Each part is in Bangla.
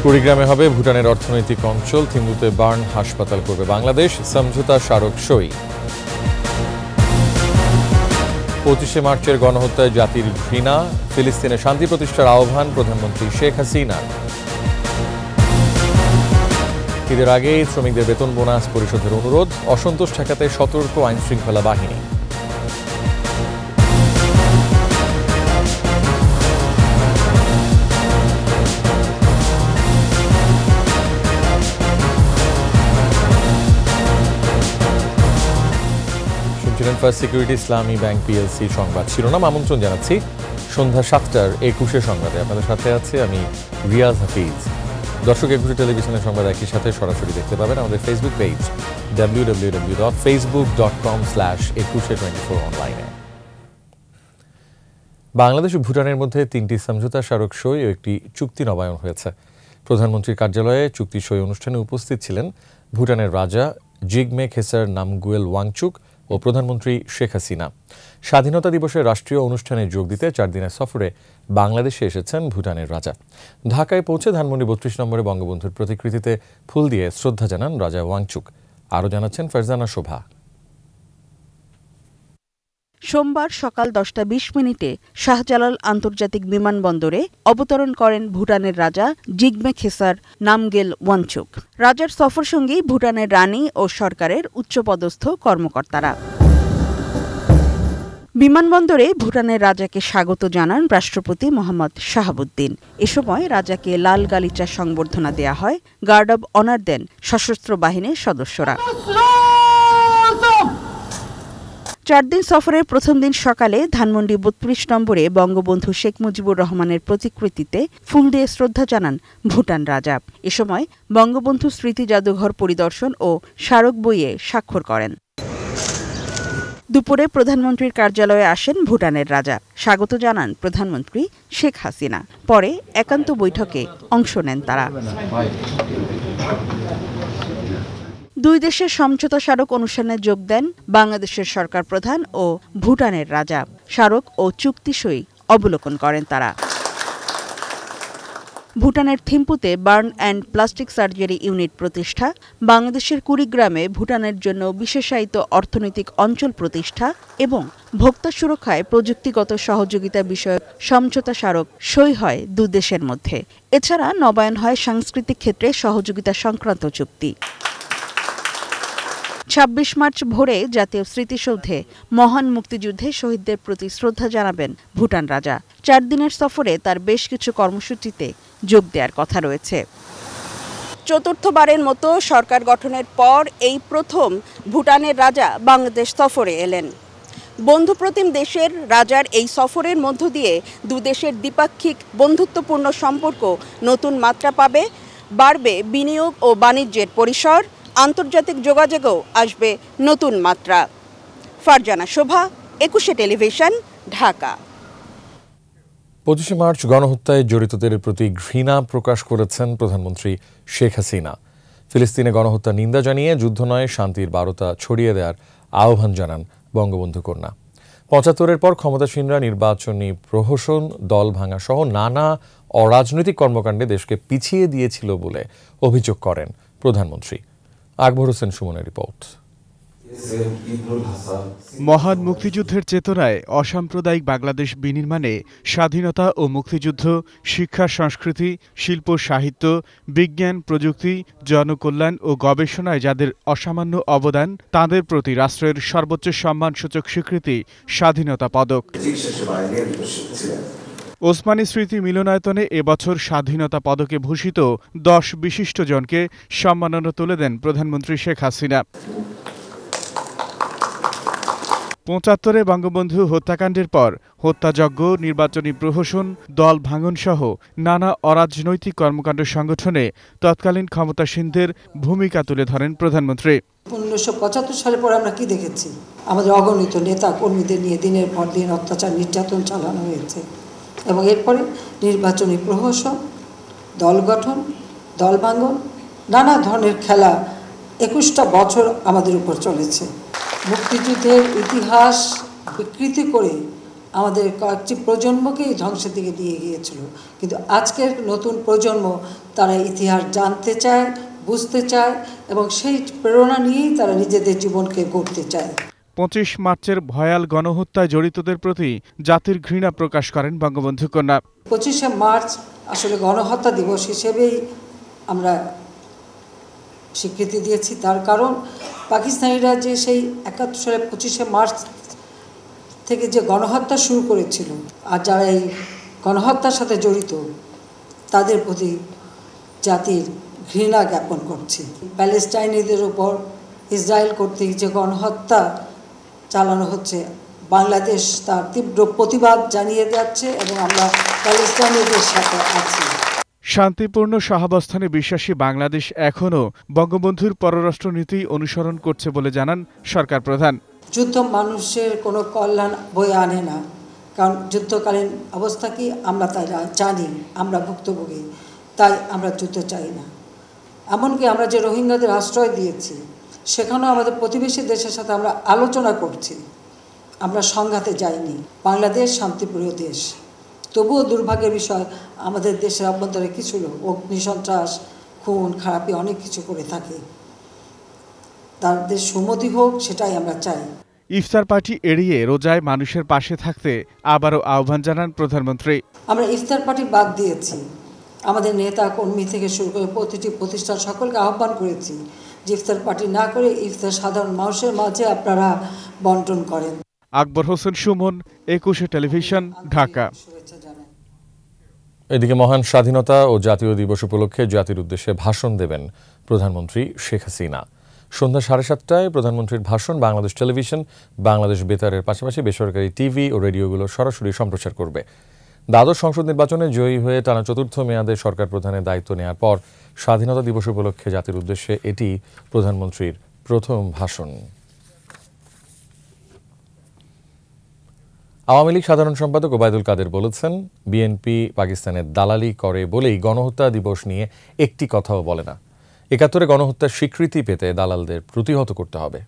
কুড়িগ্রামে হবে ভুটানের অর্থনৈতিক অঞ্চল, থিম্পুতে বার্ন হাসপাতাল করবে বাংলাদেশ, সমঝোতা স্মারক সই। 25শে মার্চের গণহত্যায় জাতির ঘৃণা, ফিলিস্তিনে শান্তি প্রতিষ্ঠার আহ্বান প্রধানমন্ত্রী শেখ হাসিনার। ঈদের আগেই শ্রমিকদের বেতন বোনাস পরিশোধের অনুরোধ, অসন্তোষ ঠেকাতে সতর্ক আইনশৃঙ্খলা বাহিনী। ফার্স্ট সিকিউরিটি ইসলামী ব্যাংক পিএলসি সংবাদ শিরোনাম। আমন্ত্রণ জানাচ্ছি সন্ধ্যা 7টার 21শে সংবাদে। আপনাদের সাথে আছে আমি রিয়াজ হাফিজ। দর্শক, 21শে টেলিভিশনের সংবাদ একই সাথে সরাসরি দেখতে পাবেন আমাদের ফেসবুক পেজ www.facebook.com/21she24 অনলাইনে। বাংলাদেশ ও ভুটানের মধ্যে 3টি সমঝোতা স্মারক সই ও একটি চুক্তি নবায়ন হয়েছে। প্রধানমন্ত্রীর কার্যালয়ে চুক্তি সই অনুষ্ঠানে উপস্থিত ছিলেন ভুটানের রাজা জিগমে খেসার নামগুয়েল ওয়াংচুক ও প্রধানমন্ত্রী শেখ হাসিনা। স্বাধীনতা দিবসের রাষ্ট্রীয় অনুষ্ঠানে যোগ দিতে 4 দিনের সফরে বাংলাদেশে এসেছেন ভুটানের রাজা। ঢাকায় পৌঁছে ধানমন্ডি 32 নম্বরে বঙ্গবন্ধুর প্রতিকৃতিতে ফুল দিয়ে শ্রদ্ধা জানান রাজা ওয়াংচুক। আরও জানাচ্ছেন ফারজানা শোভা। সোমবার সকাল 10:20 শাহজালাল আন্তর্জাতিক বিমানবন্দরে অবতরণ করেন ভুটানের রাজা জিগমে খেসার নামগেল ওয়াংচুক। রাজার সফরসঙ্গী ভুটানের রানী ও সরকারের উচ্চপদস্থ কর্মকর্তারা। বিমানবন্দরে ভুটানের রাজাকে স্বাগত জানান রাষ্ট্রপতি মোহাম্মদ শাহাবুদ্দিন। এ সময় রাজাকে লাল গালিচা সংবর্ধনা দেয়া হয়, গার্ড অব অনার দেন সশস্ত্র বাহিনীর সদস্যরা। 4 দিন সফরের প্রথম দিন সকালে ধানমন্ডি 32 নম্বরে বঙ্গবন্ধু শেখ মুজিবুর রহমানের প্রতিকৃতিতে ফুল দিয়ে শ্রদ্ধা জানান ভুটান রাজা। এ সময় বঙ্গবন্ধু স্মৃতি জাদুঘর পরিদর্শন ও স্মারক বইয়ে স্বাক্ষর করেন। দুপুরে প্রধানমন্ত্রীর কার্যালয়ে আসেন ভুটানের রাজা। স্বাগত জানান প্রধানমন্ত্রী শেখ হাসিনা। পরে একান্ত বৈঠকে অংশ নেন তারা। 2 দেশের সমঝোতা স্মারক অনুষ্ঠানে যোগ দেন বাংলাদেশের সরকার প্রধান ও ভুটানের রাজা। স্মারক ও চুক্তি সই অবলোকন করেন তারা। ভুটানের থিম্পুতে burn and plastic surgery unit প্রতিষ্ঠা, বাংলাদেশের কুড়িগ্রামে ভুটানের জন্য বিশেষায়িত অর্থনৈতিক অঞ্চল প্রতিষ্ঠা এবং ভোক্তা সুরক্ষায় প্রযুক্তিগত সহযোগিতা বিষয়ক সমঝোতা স্মারক সই হয় 2 দেশের মধ্যে। এছাড়া নবায়ন হয় সাংস্কৃতিক ক্ষেত্রে সহযোগিতা সংক্রান্ত চুক্তি। 26 মার্চ ভোরে জাতীয় স্মৃতিসৌধে মহান মুক্তিযুদ্ধে শহীদদের প্রতি শ্রদ্ধা জানাবেন ভুটান রাজা। 4 দিনের সফরে তার বেশ কিছু কর্মসূচিতে যোগ দেওয়ার কথা রয়েছে। 4র্থবারের মতো সরকার গঠনের পর এই প্রথম ভুটানের রাজা বাংলাদেশ সফরে এলেন। বন্ধুপ্রতিম দেশের রাজার এই সফরের মধ্য দিয়ে 2 দেশের দ্বিপাক্ষিক বন্ধুত্বপূর্ণ সম্পর্ক নতুন মাত্রা পাবে, বাড়বে বিনিয়োগ ও বাণিজ্যের পরিসর, আন্তর্জাতিক যোগাযোগেও আসবে নতুন মাত্রা। ফারজানা শোভা, 21শে টেলিভিশন, ঢাকা। 25শে মার্চ গণহত্যায় জড়িতদের প্রতি ঘৃণা প্রকাশ করেছেন প্রধানমন্ত্রী শেখ হাসিনা। ফিলিস্তিনে গণহত্যা নিন্দা জানিয়ে যুদ্ধ নয় শান্তির বার্তা ছড়িয়ে দেওয়ার আহ্বান জানান বঙ্গবন্ধু কন্যা। 75-এর পর ক্ষমতাসীনরা নির্বাচনী প্রহসন, দল ভাঙা সহ নানা অরাজনৈতিক কর্মকাণ্ডে দেশকে পিছিয়ে দিয়েছিল বলে অভিযোগ করেন প্রধানমন্ত্রী। আকবর হোসেন সুমনের রিপোর্ট। মহান মুক্তিযুদ্ধের চেতনায় অসাম্প্রদায়িক বাংলাদেশ বিনির্মাণে স্বাধীনতা ও মুক্তিযুদ্ধ, শিক্ষা, সংস্কৃতি, শিল্প, সাহিত্য, বিজ্ঞান, প্রযুক্তি, জনকল্যাণ ও গবেষণায় যাদের অসামান্য অবদান, তাঁদের প্রতি রাষ্ট্রের সর্বোচ্চ সম্মানসূচক স্বীকৃতি স্বাধীনতা পদক। ওসমানী স্মৃতি মিলনায়তনে এবছর স্বাধীনতা পদকে ভূষিত 10 বিশিষ্টজনকে সম্মাননা তুলে দেন প্রধানমন্ত্রী শেখ হাসিনা। 75-এ বঙ্গবন্ধু হত্যাকাণ্ডের পর হত্যাযজ্ঞ, নির্বাচনী প্রহসন, দল ভাঙন সহ নানা অরাজনৈতিক কর্মকাণ্ড সংগঠনে তৎকালীন ক্ষমতাসীনদের ভূমিকা তুলে ধরেন প্রধানমন্ত্রী। 1975 সালের পর আমরা কি দেখেছি? আমাদের অগণিত নেতা কর্মীদের নিয়ে দিনের পর দিন অত্যাচার, নির্যাতন চালানো হয়েছে এবং এরপরে নির্বাচনী প্রহসন, দল গঠন, দল ভাঙন, নানা ধরনের খেলা 21টা বছর আমাদের উপর চলেছে। মুক্তিযুদ্ধের ইতিহাস বিকৃতি করে আমাদের কয়েকটি প্রজন্মকেই ধ্বংসের দিকে দিয়ে গিয়েছিল। কিন্তু আজকের নতুন প্রজন্ম তারা ইতিহাস জানতে চায়, বুঝতে চায় এবং সেই প্রেরণা নিয়েই তারা নিজেদের জীবনকে গড়তে চায়। 25 মার্চের ভয়াল গণহত্যায় জড়িতদের প্রতি জাতির ঘৃণা প্রকাশ করেন বঙ্গবন্ধু কন্যা। 25শে মার্চ আসলে গণহত্যা দিবস হিসেবেই আমরা স্বীকৃতি দিয়েছি। তার কারণ পাকিস্তানিরা যে সেই 71 সালে 25শে মার্চ থেকে যে গণহত্যা শুরু করেছিল, আর যারা এই গণহত্যার সাথে জড়িত তাদের প্রতি জাতির ঘৃণা জ্ঞাপন করছি। প্যালেস্টাইনিদের উপর ইসরায়েল কর্তৃক যে গণহত্যা চালানো হচ্ছে, বাংলাদেশ তার তীব্র প্রতিবাদ জানিয়ে যাচ্ছে এবং আমরা প্যালেস্টাইনিদের সাথে আছি। শান্তিপূর্ণ সহাবস্থানে বিশ্বাসী বাংলাদেশ এখনও বঙ্গবন্ধুর পররাষ্ট্রনীতি অনুসরণ করছে বলে জানান সরকার প্রধান। যুদ্ধ মানুষের কোনো কল্যাণ বয়ে আনে না, কারণ যুদ্ধকালীন অবস্থা কি আমরা তাই জানি, আমরা ভুক্তভোগী, তাই আমরা যুদ্ধ চাই না। এমনকি আমরা যে রোহিঙ্গাদের আশ্রয় দিয়েছি, সেখানেও আমাদের প্রতিবেশী দেশের সাথে আমরা আলোচনা করছি, আমরা সংঘাতে যাইনি। বাংলাদেশ শান্তিপ্রিয় দেশ, তবুও দুর্ভাগ্যের বিষয় আমাদের দেশের অভ্যন্তরে কিছু লোক অগ্নিসন্ত্রাস, খুন খারাপি অনেক কিছু করে থাকে। তাদের সুমতি হোক, সেটাই আমরা চাই। ইফতার পার্টি এড়িয়ে রোজায় মানুষের পাশে থাকতে আবারও আহ্বান জানান প্রধানমন্ত্রী। আমরা ইফতার পার্টি বাদ দিয়েছি। আমাদের নেতা কর্মী থেকে শুরু করে প্রতিটি প্রতিষ্ঠান সকলকে আহ্বান করেছি যে ইফতার পার্টি না করে ইফতার সাধারণ মানুষের মাঝে আপনারা বন্টন করেন। আকবর হোসেন সুমন, 21 টেলিভিশন, ঢাকা। এদিকে মহান স্বাধীনতা ও জাতীয় দিবস উপলক্ষে জাতির উদ্দেশ্যে ভাষণ দেবেন প্রধানমন্ত্রী শেখ হাসিনা। সন্ধ্যা 7:30টায় প্রধানমন্ত্রীর ভাষণ বাংলাদেশ টেলিভিশন, বাংলাদেশ বেতারের পাশাপাশি বেসরকারি টিভি ও রেডিওগুলো সরাসরি সম্প্রচার করবে। দ্বাদশ সংসদ নির্বাচনে জয়ী হয়ে টানা চতুর্থ মেয়াদে সরকার প্রধানের দায়িত্ব নেওয়ার পর স্বাধীনতা দিবস উপলক্ষে জাতির উদ্দেশ্যে এটি প্রধানমন্ত্রীর প্রথম ভাষণ। আওয়ামী লীগ সাধারণ সম্পাদক ওবায়দুল কাদের বলেছেন, বিএনপি পাকিস্তানের দালালি করে বলেই গণহত্যা দিবস নিয়ে একটি কথাও বলে না। ৭১ গণহত্যার স্বীকৃতি পেতে দালালদের প্রতিহত করতে হবে।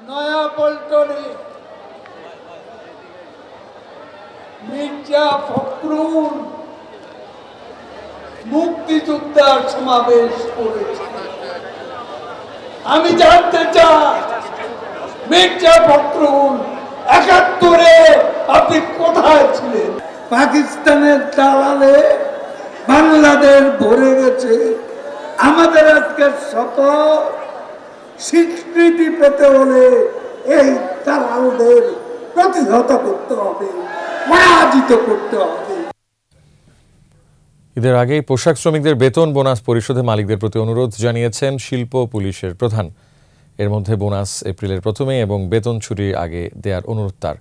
নয়াপল্টনে মির্জা ফখরুল মুক্তিযোদ্ধার সমাবেশ করেছে। আমি জানতে চাই, মির্জা ফখরুল ৭১-এ আপনি কোথায় ছিলেন? পাকিস্তানের দালালে বাংলাদেশ ভরে গেছে। আমাদের আজকে শপথ, স্বীকৃতি পেতে হলে এই দালালদের প্রতিহত করতে হবে, পরাজিত করতে হবে। ঈদের আগেই পোশাক শ্রমিকদের বেতন বোনাস পরিশোধে মালিকদের প্রতি অনুরোধ জানিয়েছেন শিল্প পুলিশের প্রধান। এর মধ্যে বোনাস এপ্রিলের প্রথমে এবং বেতন ছুটির আগে দেওয়ার অনুরোধ তার।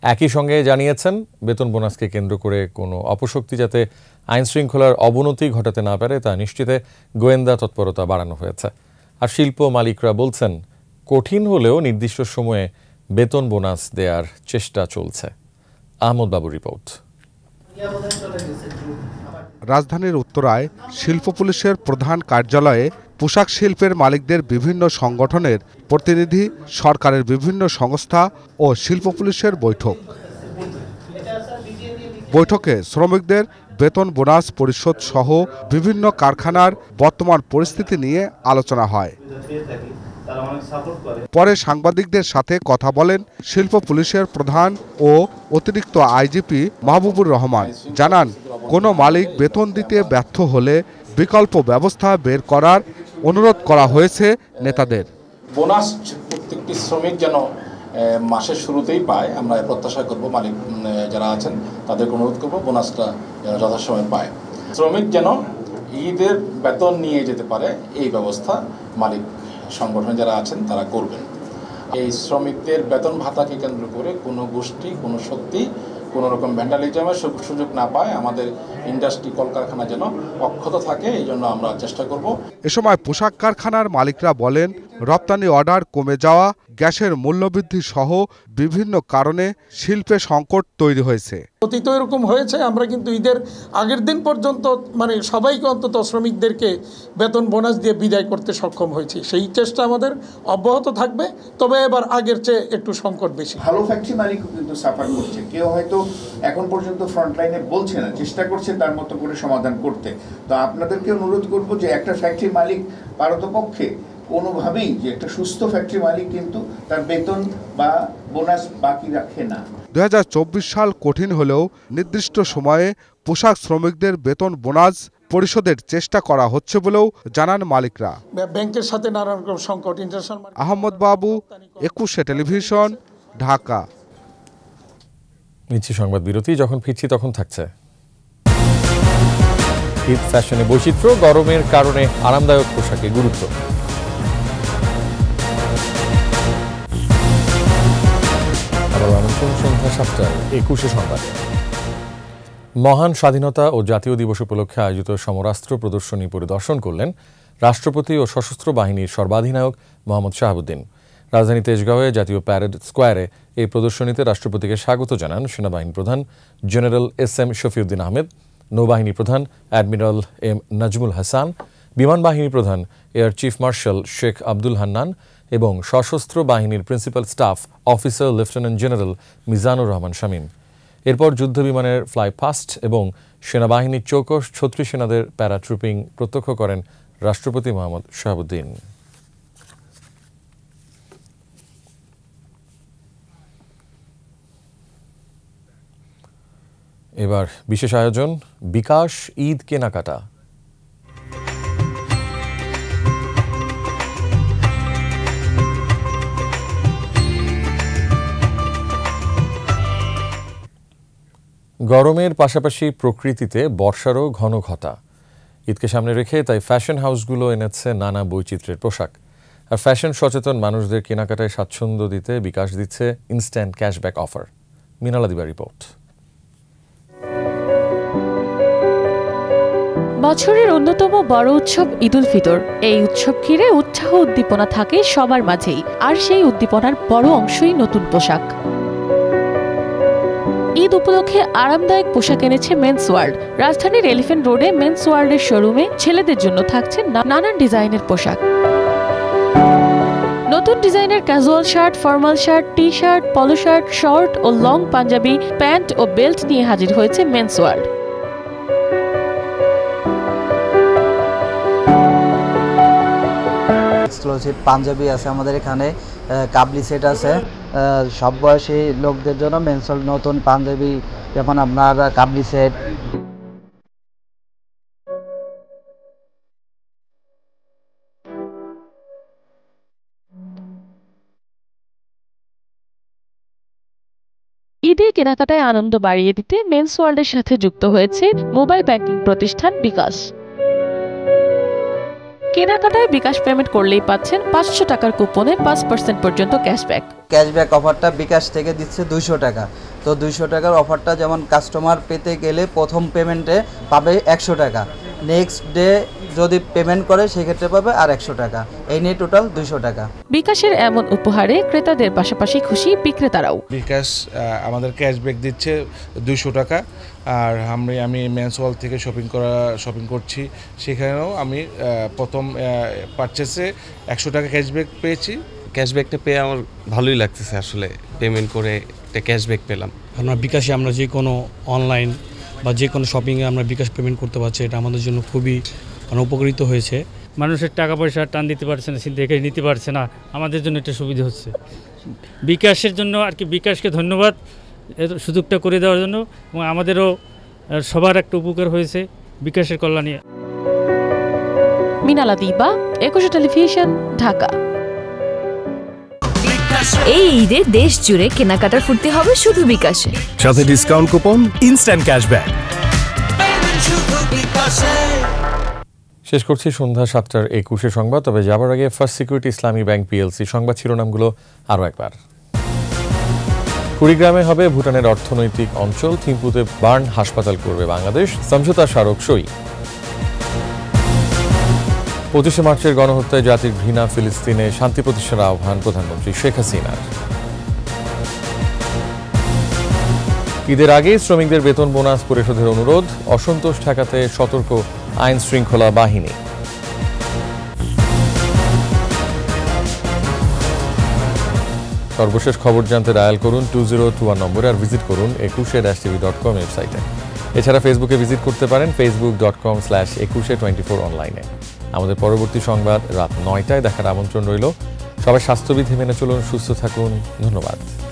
একই সঙ্গে জানিয়েছেন, বেতন বোনাসকে কেন্দ্র করে কোনো অপশক্তি যাতে আইন শৃঙ্খলার অবনতি ঘটাতে না পারে তা নিশ্চিতে গোয়েন্দা তৎপরতা বাড়ানো হয়েছে। আর শিল্প মালিকরা বলছেন, কঠিন হলেও নির্দিষ্ট সময়ে বেতন বোনাস দেওয়ার চেষ্টা চলছে। আহমদ বাবুর রিপোর্ট। রাজধানীর উত্তরায় শিল্প পুলিশের প্রধান কার্যালয়ে পোশাক শিল্পের মালিকদের বিভিন্ন সংগঠনের প্রতিনিধি, সরকারের বিভিন্ন সংস্থা ও শিল্প পুলিশের বৈঠকে শ্রমিকদের বেতন বোনাস পরিশোধ সহ বিভিন্ন কারখানার বর্তমান পরিস্থিতি নিয়ে আলোচনা হয়। পরে সাংবাদিকদের সাথে কথা বলেন শিল্প পুলিশের প্রধান ও অতিরিক্ত আইজিপি মাহবুবুর রহমান। জানান, কোনো মালিক বেতন দিতে ব্যর্থ হলে বিকল্প ব্যবস্থা বের করার অনুরোধ করা হয়েছে নেতাদের। বোনাস প্রত্যেকটি শ্রমিক যেন মাসের শুরুতেই পায়, আমরা প্রত্যাশা করব। মালিক যারা আছেন তাদেরকে অনুরোধ করব বোনাসটা যেন যথাসময়ে পায়। শ্রমিক যেন ঈদের বেতন নিয়ে যেতে পারে, এই ব্যবস্থা মালিক সংগঠন যারা আছেন তারা করবেন। এই শ্রমিকদের বেতন ভাতাকে কেন্দ্র করে কোনো গোষ্ঠী, কোনো শক্তি কোনো রকম ভ্যান্ডালিজমের সুযোগ না পায়, আমাদের ইন্ডাস্ট্রি কলকারখানা যেন অক্ষত থাকে, এই জন্য আমরা চেষ্টা করব। এ সময় পোশাক কারখানার মালিকরা বলেন, রপ্তানি অর্ডার কমে যাওয়া, গ্যাসের মূল্যবৃদ্ধি সহ বিভিন্ন কারণে শিল্পে সংকট তৈরি হয়েছে। অতীত এরকম হয়েছে, আমরা কিন্তু ঈদের আগের দিন পর্যন্ত সবাইকে অন্তত শ্রমিকদেরকে বেতন বোনাস দিয়ে বিদায় করতে সক্ষম হয়েছি। সেই চেষ্টা আমাদের অব্যাহত থাকবে, তবে এবার আগের চেয়ে একটু সংকট বেশি। ভালো ফ্যাক্টরি মালিকও কিন্তু সাফার করছে, কেউ হয়তো এখন পর্যন্ত ফ্রন্টলাইনে বলছে না, চেষ্টা করছে তার মতো করে সমাধান করতে। তো আপনাদেরকে অনুরোধ করব যে একটা ফ্যাক্টরি মালিক পারতপক্ষে কোনোভাবেই যে একটা সুস্থ ফ্যাক্টরি মালিক কিন্তু তার বেতন বা বোনাস বাকি রাখে না। 2024 সাল কঠিন হলেও নির্দিষ্ট সময়ে পোশাক শ্রমিকদের বেতন বোনাস পরিশোধের চেষ্টা করা হচ্ছে বলেও জানান মালিকরা। ব্যাংকের সাথে নানা রকম সংকট। আহমদ বাবু, 21 টেলিভিশন, ঢাকা। নিচ্ছি সংবাদ বিরতি, যখন ফিরছি তখন থাকছে ঈদ ফ্যাশনে বৈচিত্র্য, গরমের কারণে আরামদায়ক পোশাকে গুরুত্ব। সন্ধ্যা 7টায় 21 সংবাদ। মহান স্বাধীনতা ও জাতীয় দিবস উপলক্ষে আয়োজিত সমরাস্ত্র প্রদর্শনী পরিদর্শন করলেন রাষ্ট্রপতি ও সশস্ত্র বাহিনীর সর্বাধিনায়ক মোহাম্মদ শাহাবুদ্দিন। রাজধানী তেজগাঁওয়ে জাতীয় প্যারেড স্কোয়ারে এই প্রদর্শনীতে রাষ্ট্রপতিকে স্বাগত জানান সেনাবাহিনী প্রধান জেনারেল SM শফিউদ্দিন আহমেদ, নৌবাহিনী প্রধান অ্যাডমিরাল M নাজমুল হাসান, বিমান বাহিনী প্রধান air chief marshal Sheikh Abdul Hannan এবং সশস্ত্র বাহিনীর principal staff officer lieutenant general Mizanur Rahman Shamim. এরপর যুদ্ধ বিমানের ফ্লাই পাস্ট এবং সেনাবাহিনীর চৌকস 36 সেনাদের প্যারাট্রুপিং প্রত্যক্ষ করেন রাষ্ট্রপতি মোহাম্মদ শাহাবুদ্দিন। এবার বিশেষ আয়োজন বিকাশ ঈদ কেনাকাটা। গরমের পাশাপাশি প্রকৃতিতে বর্ষারও ঘন ঘটা। ঈদকে সামনে রেখে তাই ফ্যাশন হাউসগুলো এনেছে নানা বৈচিত্র্যের পোশাক। আর ফ্যাশন সচেতন মানুষদের কেনাকাটায় স্বাচ্ছন্দ্য দিতে বিকাশ দিচ্ছে ইনস্ট্যান্ট ক্যাশব্যাক অফার। মিনালা দিবা রিপোর্ট। বছরের অন্যতম বড় উৎসব ঈদ উল ফিতর। এই উৎসব ঘিরে উৎসাহ উদ্দীপনা থাকে সবার মাঝেই, আর সেই উদ্দীপনার বড় অংশই নতুন পোশাক। ঈদ উপলক্ষে আরামদায়ক পোশাক এনেছে মেন্স ওয়ার্ল্ড। রাজধানীর এলিফ্যান্ট রোডে মেন্স ওয়ার্ল্ডের শোরুমে ছেলেদের জন্য থাকছে নানান ডিজাইনের পোশাক। নতুন ডিজাইনের casual shirt, formal shirt, T shirt, polo shirt, short ও লং পাঞ্জাবি, প্যান্ট ও বেল্ট নিয়ে হাজির হয়েছে মেন্স ওয়ার্ল্ড। এক্সক্লুসিভ পাঞ্জাবি আছে আমাদের এখানে, কাবলি সেট আছে সব বয়সী লোকদের জন্য। মেন্সল নতুন পাঞ্জাবি যেমন আপনার কাবলি সেট। ঈদে কেনাকাটায় আনন্দ বাড়িয়ে দিতে মেন্স ওয়ার্ল্ডের সাথে যুক্ত হয়েছে মোবাইল ব্যাংকিং প্রতিষ্ঠান বিকাশ। কেনাকাটায় বিকাশ পেমেন্ট করলেই পাচ্ছেন 500 টাকার কুপনে 5% পর্যন্ত ক্যাশব্যাক। ক্যাশব্যাক অফারটা বিকাশ থেকে দিচ্ছে 200 টাকা। তো 200 টাকার অফারটা যেমন কাস্টমার পেতে গেলে প্রথম পেমেন্টে পাবে 100 টাকা, নেক্সট ডে যদি পেমেন্ট করে সেক্ষেত্রে পাবে আর 100 টাকা, এই নিয়ে টোটাল 200 টাকা। বিকাশের এমন উপহারে ক্রেতাদের পাশাপাশি খুশি বিক্রেতারাও। বিকাশ আমাদের ক্যাশব্যাক দিচ্ছে 200 টাকা। আর আমি মেন্স ওয়ার্ল্ড থেকে শপিং করছি, সেখানেও আমি প্রথম পারচেসে 100 টাকা ক্যাশব্যাক পেয়েছি। ক্যাশব্যাকটা পেয়ে আমার ভালোই লাগতেছে, আসলে পেমেন্ট করে একটা ক্যাশব্যাক পেলাম। আমরা বিকাশে আমরা যে কোনো অনলাইন বা যে কোনো শপিংয়ে আমরা বিকাশ পেমেন্ট করতে পারছি, এটা আমাদের জন্য খুবই উপকৃত হয়েছে। মানুষের টাকা পয়সা টান দিতে পারছে না, দেখে নিতে পারছে না, আমাদের জন্য এটা সুবিধা হচ্ছে। বিকাশের জন্য আর কি বিকাশকে ধন্যবাদ সুযোগটা করে দেওয়ার জন্য, এবং আমাদেরও সবার একটা উপকার হয়েছে বিকাশের কল্যাণে। মিনালা দিবা, 21 টেলিভিশন, ঢাকা। এই ঈদে দেশ জুড়ে কেনাকাটার ফুর্তি হবে শুধু বিকাশে, সাথে ডিসকাউন্ট কুপন, ইনস্ট্যান্ট ক্যাশব্যাক। শেষ করছি সন্ধ্যা 7টার 21 সংবাদ। তবে যাবার আগে ফার্স্ট সিকিউরিটি ইসলামী ব্যাংক PLC সংবাদ শিরোনামগুলো আরও একবার। কুড়িগ্রামে হবে ভুটানের অর্থনৈতিক অঞ্চল, থিম্পুতে বার্ন হাসপাতাল করবে বাংলাদেশ, সমঝোতা স্মারক সই। 25শে মার্চের গণহত্যায় জাতির ঘৃণা, ফিলিস্তিনে শান্তি প্রতিষ্ঠার আহ্বান প্রধানমন্ত্রী শেখ হাসিনার। ঈদের আগে শ্রমিকদের বেতন বোনাস পরিশোধের অনুরোধ, অসন্তোষ ঠেকাতে সতর্ক আইন শৃঙ্খলা বাহিনী। সর্বশেষ খবর জানতে ডায়াল করুন 2021 নম্বরে আর ভিজিট করুন ekushe-tv.com ওয়েবসাইটে। এছাড়া ফেসবুকে ভিজিট করতে পারেন facebook.com/ekushe24 অনলাইনে। আমাদের পরবর্তী সংবাদ রাত 9টায় দেখার আমন্ত্রণ রইল। সবাই স্বাস্থ্যবিধি মেনে চলুন, সুস্থ থাকুন। ধন্যবাদ।